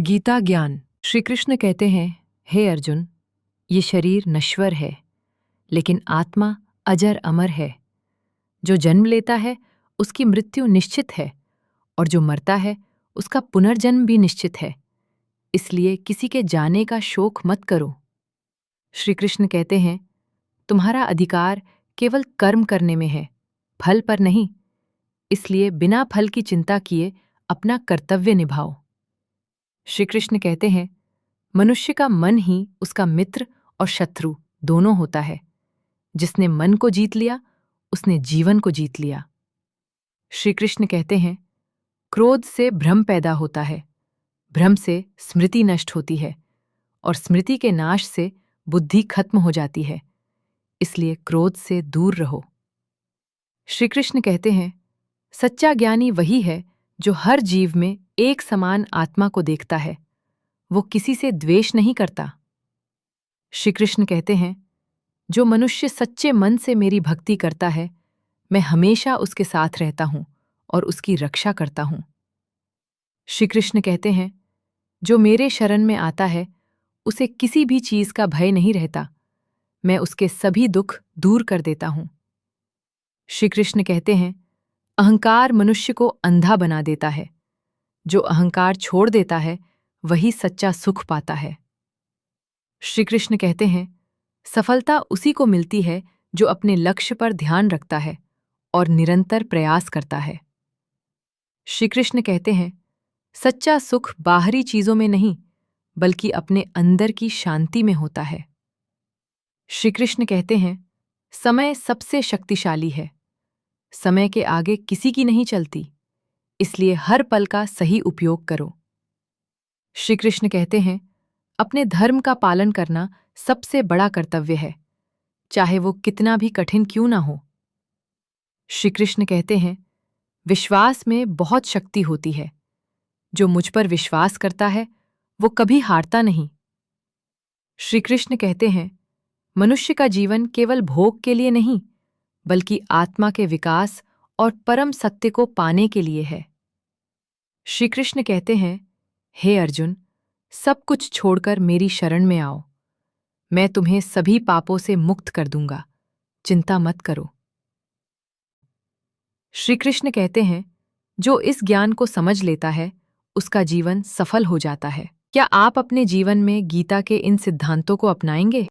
गीता ज्ञान। श्री कृष्ण कहते हैं, हे अर्जुन, ये शरीर नश्वर है, लेकिन आत्मा अजर अमर है। जो जन्म लेता है उसकी मृत्यु निश्चित है, और जो मरता है उसका पुनर्जन्म भी निश्चित है। इसलिए किसी के जाने का शोक मत करो। श्री कृष्ण कहते हैं, तुम्हारा अधिकार केवल कर्म करने में है, फल पर नहीं। इसलिए बिना फल की चिंता किए अपना कर्तव्य निभाओ। श्री कृष्ण कहते हैं, मनुष्य का मन ही उसका मित्र और शत्रु दोनों होता है। जिसने मन को जीत लिया उसने जीवन को जीत लिया। श्री कृष्ण कहते हैं, क्रोध से भ्रम पैदा होता है, भ्रम से स्मृति नष्ट होती है, और स्मृति के नाश से बुद्धि खत्म हो जाती है। इसलिए क्रोध से दूर रहो। श्री कृष्ण कहते हैं, सच्चा ज्ञानी वही है जो हर जीव में एक समान आत्मा को देखता है। वो किसी से द्वेष नहीं करता। श्री कृष्ण कहते हैं, जो मनुष्य सच्चे मन से मेरी भक्ति करता है, मैं हमेशा उसके साथ रहता हूं और उसकी रक्षा करता हूं। श्री कृष्ण कहते हैं, जो मेरे शरण में आता है उसे किसी भी चीज का भय नहीं रहता। मैं उसके सभी दुख दूर कर देता हूं। श्री कृष्ण कहते हैं, अहंकार मनुष्य को अंधा बना देता है। जो अहंकार छोड़ देता है वही सच्चा सुख पाता है। श्री कृष्ण कहते हैं, सफलता उसी को मिलती है जो अपने लक्ष्य पर ध्यान रखता है और निरंतर प्रयास करता है। श्री कृष्ण कहते हैं, सच्चा सुख बाहरी चीजों में नहीं, बल्कि अपने अंदर की शांति में होता है। श्री कृष्ण कहते हैं, समय सबसे शक्तिशाली है। समय के आगे किसी की नहीं चलती, इसलिए हर पल का सही उपयोग करो। श्री कृष्ण कहते हैं, अपने धर्म का पालन करना सबसे बड़ा कर्तव्य है, चाहे वो कितना भी कठिन क्यों ना हो। श्री कृष्ण कहते हैं, विश्वास में बहुत शक्ति होती है। जो मुझ पर विश्वास करता है वो कभी हारता नहीं। श्री कृष्ण कहते हैं, मनुष्य का जीवन केवल भोग के लिए नहीं, बल्कि आत्मा के विकास और परम सत्य को पाने के लिए है। श्री कृष्ण कहते हैं, हे अर्जुन, सब कुछ छोड़कर मेरी शरण में आओ। मैं तुम्हें सभी पापों से मुक्त कर दूंगा, चिंता मत करो। श्री कृष्ण कहते हैं, जो इस ज्ञान को समझ लेता है उसका जीवन सफल हो जाता है। क्या आप अपने जीवन में गीता के इन सिद्धांतों को अपनाएंगे?